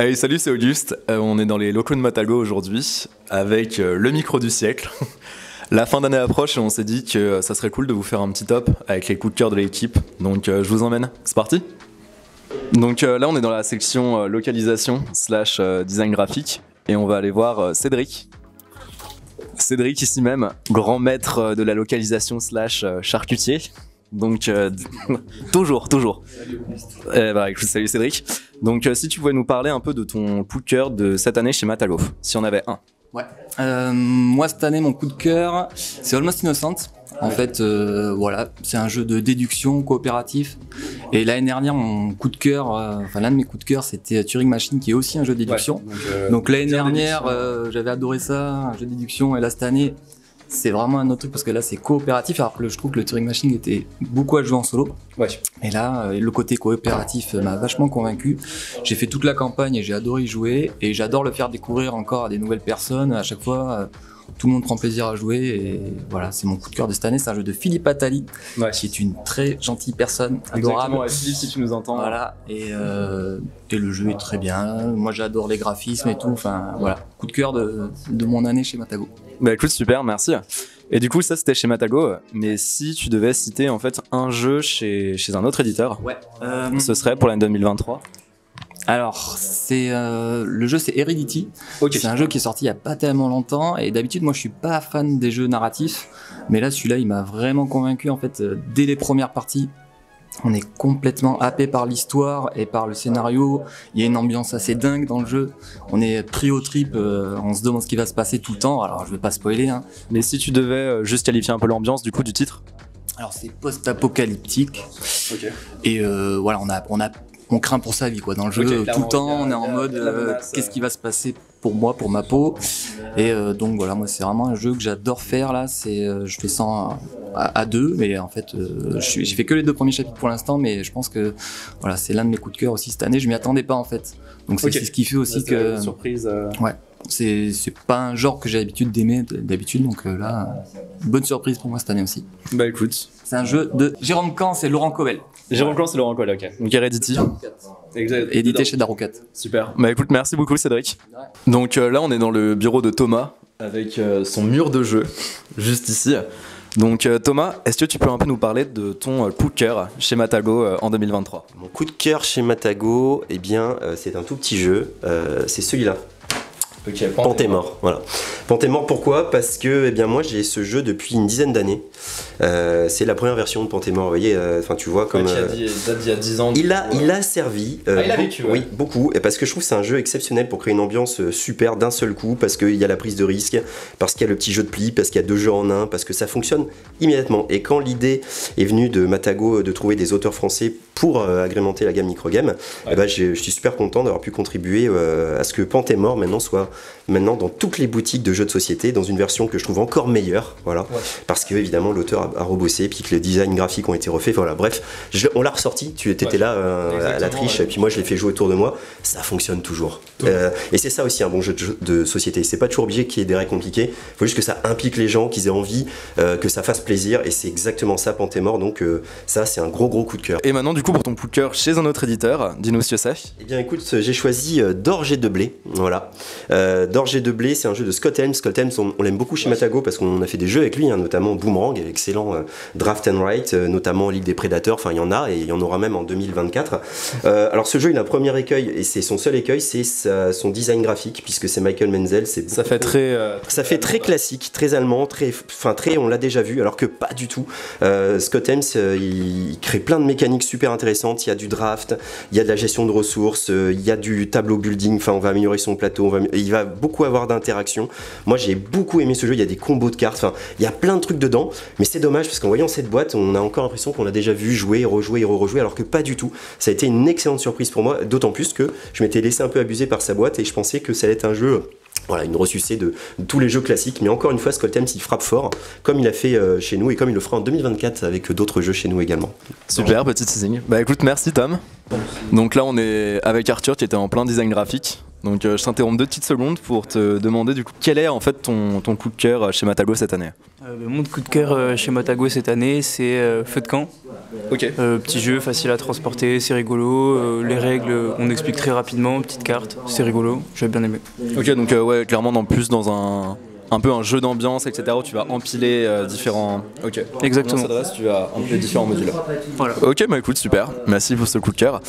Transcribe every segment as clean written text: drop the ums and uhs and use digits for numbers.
Allez, salut, c'est Auguste. On est dans les locaux de Matago aujourd'hui avec le micro du siècle. La fin d'année approche et on s'est dit que ça serait cool de vous faire un petit top avec les coups de cœur de l'équipe. Donc je vous emmène. C'est parti. Donc là, on est dans la section localisation / design graphique et on va aller voir Cédric. Cédric ici même, grand maître de la localisation / charcutier. Donc toujours. Écoute, salut Cédric. Donc si tu pouvais nous parler un peu de ton coup de cœur de cette année chez Matago, si on avait un. Ouais. Moi cette année mon coup de cœur c'est Almost Innocent. En fait voilà, c'est un jeu de déduction coopératif. Et l'année dernière mon coup de cœur, l'un de mes coups de cœur c'était Turing Machine qui est aussi un jeu de déduction. Ouais, donc l'année dernière j'avais adoré ça, un jeu de déduction, et là cette année c'est vraiment un autre truc parce que là c'est coopératif, alors que je trouve que le Turing Machine était beaucoup à jouer en solo. Ouais. Et là le côté coopératif m'a vachement convaincu. J'ai fait toute la campagne et j'ai adoré y jouer, et j'adore le faire découvrir encore à des nouvelles personnes. À chaque fois tout le monde prend plaisir à jouer, et voilà, c'est mon coup de cœur de cette année. C'est un jeu de Philippe Attali, qui est une très gentille personne, adorable. Exactement, Philippe, si tu nous entends. Voilà, et le jeu est très bien. Moi j'adore les graphismes et tout. Enfin voilà, coup de cœur de mon année chez Matago. Bah écoute, super, merci. Et du coup, ça c'était chez Matago, mais si tu devais citer en fait un jeu chez un autre éditeur, ce serait pour l'année 2023. Alors, le jeu c'est Heredity. Okay. C'est un jeu qui est sorti il y a pas tellement longtemps, et d'habitude moi je suis pas fan des jeux narratifs, mais là celui-là il m'a vraiment convaincu en fait. Dès les premières parties, on est complètement happé par l'histoire et par le scénario. Il y a une ambiance assez dingue dans le jeu. On est pris au trip, on se demande ce qui va se passer tout le temps. Alors je vais pas spoiler, hein. Mais si tu devais juste qualifier un peu l'ambiance du coup du titre. Alors c'est post-apocalyptique. Okay. Et voilà, on craint pour sa vie quoi dans le jeu, tout le temps. On est en mode qu'est-ce qui va se passer pour moi, pour ma peau. Et donc voilà, moi c'est vraiment un jeu que j'adore faire là. Je fais ça à deux, mais en fait j'ai fait que les 2 premiers chapitres pour l'instant, mais je pense que voilà, c'est l'un de mes coups de cœur aussi cette année. Je m'y attendais pas en fait, donc c'est ce qui fait aussi que une surprise. Ouais, c'est pas un genre que j'ai l'habitude d'aimer d'habitude, donc là bonne surprise pour moi cette année aussi. Bah écoute, c'est un jeu de Jérôme Camps et Laurent Covell. Jérôme Camps et Laurent Covell, ok. Donc Heredity. Édité chez Daroucat. Super. Bah écoute, merci beaucoup Cédric. Donc là on est dans le bureau de Thomas avec son mur de jeu juste ici. Donc Thomas, est-ce que tu peux un peu nous parler de ton coup de cœur chez Matago en 2023? Mon coup de cœur chez Matago, eh bien c'est un tout petit jeu, c'est celui-là. Okay, Pantémort, voilà. Pantémort, pourquoi? Parce que eh bien, moi j'ai ce jeu depuis une dizaine d'années. C'est la première version de Pantémort, vous voyez, tu vois comme... il date d'il y a 10 ans. Il a servi, il a vécu, ouais. Oui, beaucoup, et parce que je trouve que c'est un jeu exceptionnel pour créer une ambiance super d'un seul coup, parce qu'il y a la prise de risque, parce qu'il y a le petit jeu de pli, parce qu'il y a 2 jeux en un, parce que ça fonctionne immédiatement. Et quand l'idée est venue de Matago de trouver des auteurs français pour agrémenter la gamme microgame, eh ben, je suis super content d'avoir pu contribuer à ce que Pantémort maintenant soit dans toutes les boutiques de jeux de société, dans une version que je trouve encore meilleure, voilà, parce que évidemment l'auteur a rebossé, puis que les designs graphiques ont été refaits, voilà, bref, on l'a ressorti, tu étais là à la triche, et puis moi je l'ai fait jouer autour de moi, ça fonctionne toujours. Et c'est ça aussi un bon jeu de société, c'est pas toujours obligé qu'il y ait des règles compliquées, il faut juste que ça implique les gens, qu'ils aient envie, que ça fasse plaisir, et c'est exactement ça Pantémort, donc ça c'est un gros coup de cœur. Et maintenant du coup pour ton coup de cœur chez un autre éditeur, dis-nous ce que c'est. Eh bien écoute, j'ai choisi d'Orge et de Blé, voilà. D'Orge et de Blé, c'est un jeu de Scott Helms. Scott Helms, on l'aime beaucoup chez Matago parce qu'on a fait des jeux avec lui, notamment Boomerang, excellent Draft and Write, notamment Ligue des Prédateurs, enfin il y en a et il y en aura même en 2024. Alors ce jeu il a un premier écueil, et c'est son seul écueil, c'est son design graphique, puisque c'est Michael Menzel. Ça fait très classique, très allemand, très on l'a déjà vu, alors que pas du tout. Scott Helms il crée plein de mécaniques super intéressantes, il y a du draft, il y a de la gestion de ressources, il y a du tableau building, enfin on va améliorer son plateau, il va beaucoup avoir d'interaction. Moi j'ai beaucoup aimé ce jeu, il y a des combos de cartes, enfin il y a plein de trucs dedans, mais c'est dommage parce qu'en voyant cette boîte on a encore l'impression qu'on l'a déjà vu jouer, rejouer et rejouer, alors que pas du tout. Ça a été une excellente surprise pour moi, d'autant plus que je m'étais laissé un peu abuser par sa boîte et je pensais que ça allait être un jeu, voilà, une ressucée de tous les jeux classiques, mais encore une fois Scott Helms il frappe fort, comme il a fait chez nous et comme il le fera en 2024 avec d'autres jeux chez nous également. Super, petit teasing. Bah écoute, merci Tom. Donc là on est avec Arthur qui était en plein design graphique Donc je t'interromps 2 petites secondes pour te demander du coup quel est en fait ton coup de cœur chez Matago cette année. Mon coup de cœur chez Matago cette année, c'est Feu de camp. Ok. Petit jeu facile à transporter, c'est rigolo. Les règles, on explique très rapidement, petite carte, c'est rigolo, j'ai bien aimé. Ok, donc ouais, clairement dans un peu un jeu d'ambiance, etc. où tu vas empiler différents. Ok. Exactement. Dans cette adresse, tu vas empiler différents modules. Voilà. Ok, bah écoute, super. Merci pour ce coup de cœur.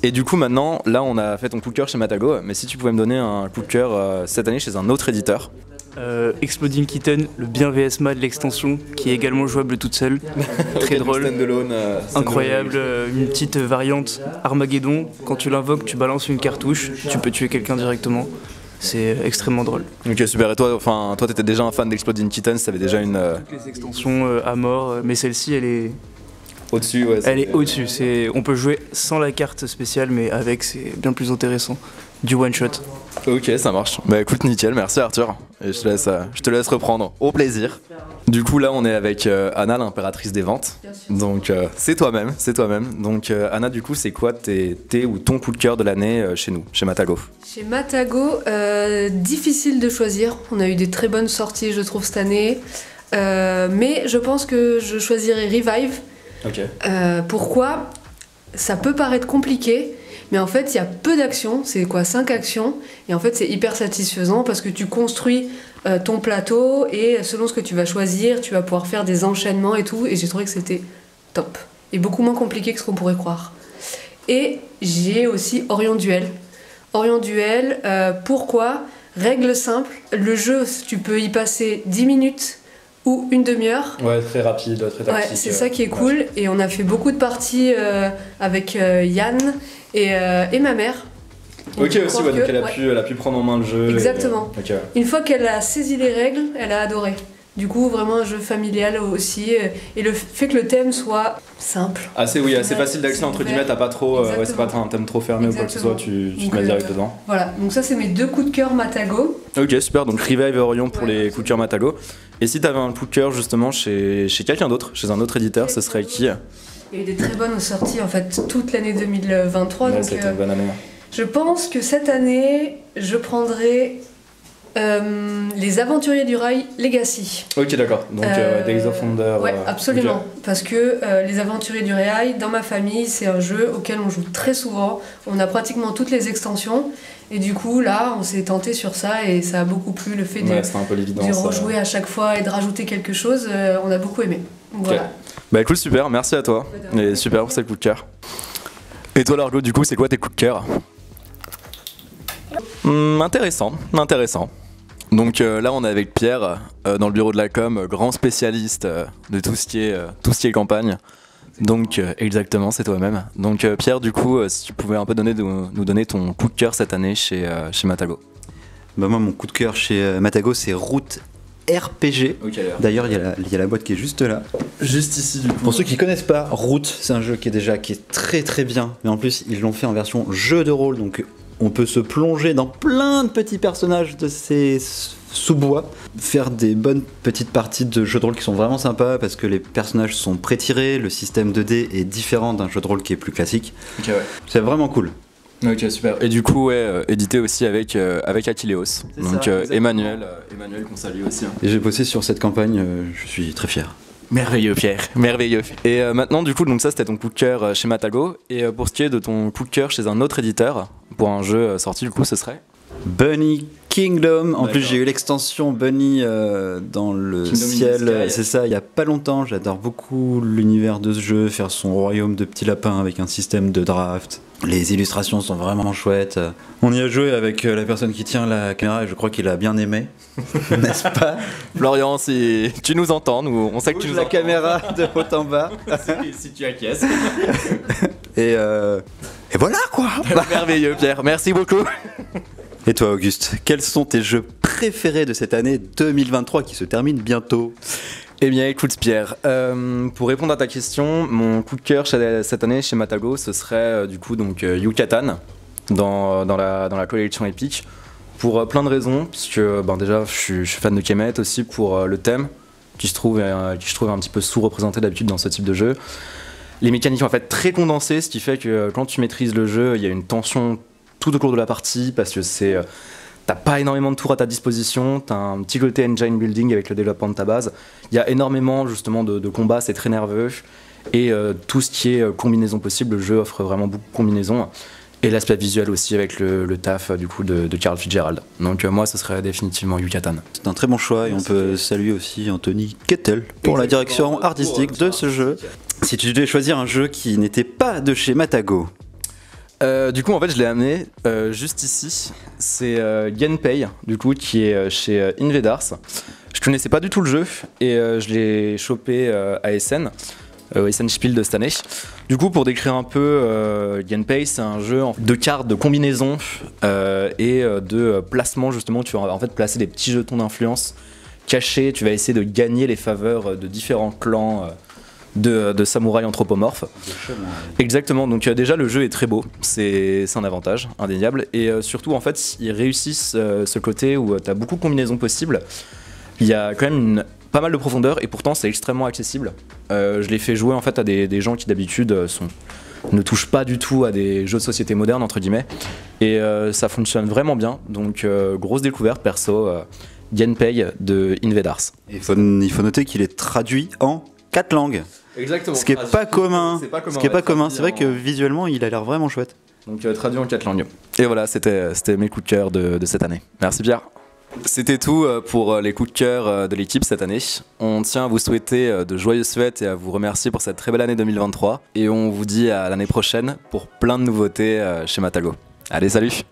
Et du coup, maintenant, là, on a fait ton coup de cœur chez Matago, mais si tu pouvais me donner un coup de cœur cette année chez un autre éditeur. Exploding Kitten, le bien VSMA de l'extension, qui est également jouable toute seule. Très drôle. Incroyable. Une petite variante Armageddon. Quand tu l'invoques, tu balances une cartouche, tu peux tuer quelqu'un directement. C'est extrêmement drôle. Ok, super. Et toi, t'étais déjà un fan d'Exploding Kittens, t'avais déjà une. Toutes les extensions à mort, mais celle-ci, elle est. Au-dessus, ouais. Elle est au-dessus. On peut jouer sans la carte spéciale, mais avec, c'est bien plus intéressant. Du one-shot. Ok, ça marche. Bah écoute, nickel, merci Arthur. Et je te laisse reprendre. Au plaisir. Du coup, là, on est avec Anna, l'impératrice des ventes. Donc, c'est toi-même. Donc, Anna, du coup, c'est quoi tes ou ton coup de cœur de l'année chez nous, chez Matago? Chez Matago, difficile de choisir. On a eu des très bonnes sorties, je trouve, cette année. Mais je pense que je choisirais Revive. Ok. Pourquoi? Ça peut paraître compliqué, mais en fait, il y a peu d'actions. C'est quoi, 5 actions? Et en fait, c'est hyper satisfaisant parce que tu construis ton plateau et selon ce que tu vas choisir, tu vas pouvoir faire des enchaînements et tout. Et j'ai trouvé que c'était top. Et beaucoup moins compliqué que ce qu'on pourrait croire. Et j'ai aussi Orion Duel. Orion Duel, pourquoi? Règle simple, le jeu, tu peux y passer 10 minutes ou une demi-heure. Ouais, très rapide, très tactique. Ouais, c'est ça qui est cool. Et on a fait beaucoup de parties avec Yann et ma mère. Ok, aussi, ouais, donc elle a pu prendre en main le jeu. Exactement. Et... Okay. Une fois qu'elle a saisi les règles, elle a adoré. Du coup, vraiment un jeu familial aussi. Et le fait que le thème soit simple. Assez facile d'accès, entre guillemets, t'as pas trop. C'est pas un thème trop fermé ou quoi que ce soit, tu te mets direct dedans. Voilà, donc ça, c'est mes 2 coups de cœur Matago. Ok, super, donc Revive et Orion pour les coups de cœur Matago. Et si t'avais un coup de cœur justement chez quelqu'un d'autre, chez un autre éditeur, ce serait qui? Il y a eu des très bonnes sorties en fait toute l'année 2023. Ouais, donc, c'était une bonne année. Je pense que cette année, je prendrai les Aventuriers du Rail Legacy. Ok, d'accord. Donc Days of Wonder. Ouais, absolument. Okay. Parce que les Aventuriers du Rail, dans ma famille, c'est un jeu auquel on joue très souvent. On a pratiquement toutes les extensions. Et du coup, là, on s'est tenté sur ça et ça a beaucoup plu. Le fait de rejouer à chaque fois et de rajouter quelque chose, on a beaucoup aimé. Voilà. Okay. Bah écoute, super, merci à toi. Et super pour ces coups de cœur. Et toi, Largo, du coup, c'est quoi tes coups de cœur? Intéressant. Donc là, on est avec Pierre dans le bureau de la com, grand spécialiste de tout ce qui est campagne. Donc exactement, c'est toi-même. Donc Pierre, du coup, si tu pouvais un peu nous donner ton coup de cœur cette année chez Matago. Bah moi, mon coup de cœur chez Matago, c'est Route RPG. Okay, d'ailleurs, il y a la boîte qui est juste là. Juste ici, du coup. Pour ceux qui connaissent pas, Route, c'est un jeu qui est très très bien. Mais en plus, ils l'ont fait en version jeu de rôle, donc on peut se plonger dans plein de petits personnages de ces sous-bois, faire des bonnes petites parties de jeux de rôle qui sont vraiment sympas parce que les personnages sont pré-tirés, le système 2D est différent d'un jeu de rôle qui est plus classique. Okay, ouais. C'est vraiment cool. Ok, super. Et du coup, édité aussi avec Aquileos. Donc Emmanuel qu'on salue aussi. Hein. Et j'ai bossé sur cette campagne, je suis très fier. Merveilleux Pierre, merveilleux. Et maintenant du coup, donc ça c'était ton coup de cœur chez Matago. Et pour ce qui est de ton coup de cœur chez un autre éditeur, pour un jeu sorti du coup, ce serait Bunny Kingdom. En plus, j'ai eu l'extension Bunny dans le Kingdom ciel. C'est ça, il y a pas longtemps. J'adore beaucoup l'univers de ce jeu, faire son royaume de petits lapins avec un système de draft. Les illustrations sont vraiment chouettes. On y a joué avec la personne qui tient la caméra et je crois qu'il a bien aimé. N'est-ce pas? Florian, si tu nous entends, on sait que tu nous la entends. Caméra de haut en bas. si tu acquiesces. Et voilà quoi. Merveilleux Pierre, merci beaucoup. Et toi Auguste, quels sont tes jeux préférés de cette année 2023 qui se termine bientôt? Eh bien écoute Pierre, pour répondre à ta question, mon coup de cœur cette année chez Matago, ce serait du coup donc Yucatan dans la collection Epic, pour plein de raisons, puisque déjà je suis fan de Kemet aussi pour le thème, qui je trouve un petit peu sous-représenté d'habitude dans ce type de jeu. Les mécaniques en fait très condensées, ce qui fait que quand tu maîtrises le jeu, il y a une tension tout au cours de la partie parce que t'as pas énormément de tours à ta disposition, t'as un petit côté engine building avec le développement de ta base. Il y a énormément justement de combats, c'est très nerveux. Et tout ce qui est combinaison possible, le jeu offre vraiment beaucoup de combinaisons. Et l'aspect visuel aussi avec le taf du coup de Carl Fitzgerald. Donc moi ce serait définitivement Yucatan. C'est un très bon choix et on peut saluer aussi Anthony Kettel pour la direction artistique de ce jeu. Si tu devais choisir un jeu qui n'était pas de chez Matago. Du coup en fait je l'ai amené juste ici, c'est Genpei du coup qui est chez Invedars. Je connaissais pas du tout le jeu et je l'ai chopé à Essen, Essen Spiel de cette année. Du coup pour décrire un peu Genpei, c'est un jeu de cartes, de combinaisons et de placement justement. Tu vas en fait placer des petits jetons d'influence cachés, tu vas essayer de gagner les faveurs de différents clans de samouraïs anthropomorphes. Exactement, donc déjà le jeu est très beau, c'est un avantage indéniable, et surtout en fait ils réussissent ce côté où tu as beaucoup de combinaisons possibles. Il y a quand même pas mal de profondeur et pourtant c'est extrêmement accessible. Je l'ai fait jouer en fait à des gens qui d'habitude ne touchent pas du tout à des jeux de société modernes entre guillemets, et ça fonctionne vraiment bien, donc grosse découverte perso, Genpei de Invedars. Il faut noter qu'il est traduit en 4 langues. Exactement. Ce qui est pas commun. C'est vrai que visuellement, il a l'air vraiment chouette. Donc traduit en 4 langues. Et voilà, c'était mes coups de cœur de cette année. Merci Pierre. C'était tout pour les coups de cœur de l'équipe cette année. On tient à vous souhaiter de joyeuses fêtes et à vous remercier pour cette très belle année 2023. Et on vous dit à l'année prochaine pour plein de nouveautés chez Matago. Allez, salut!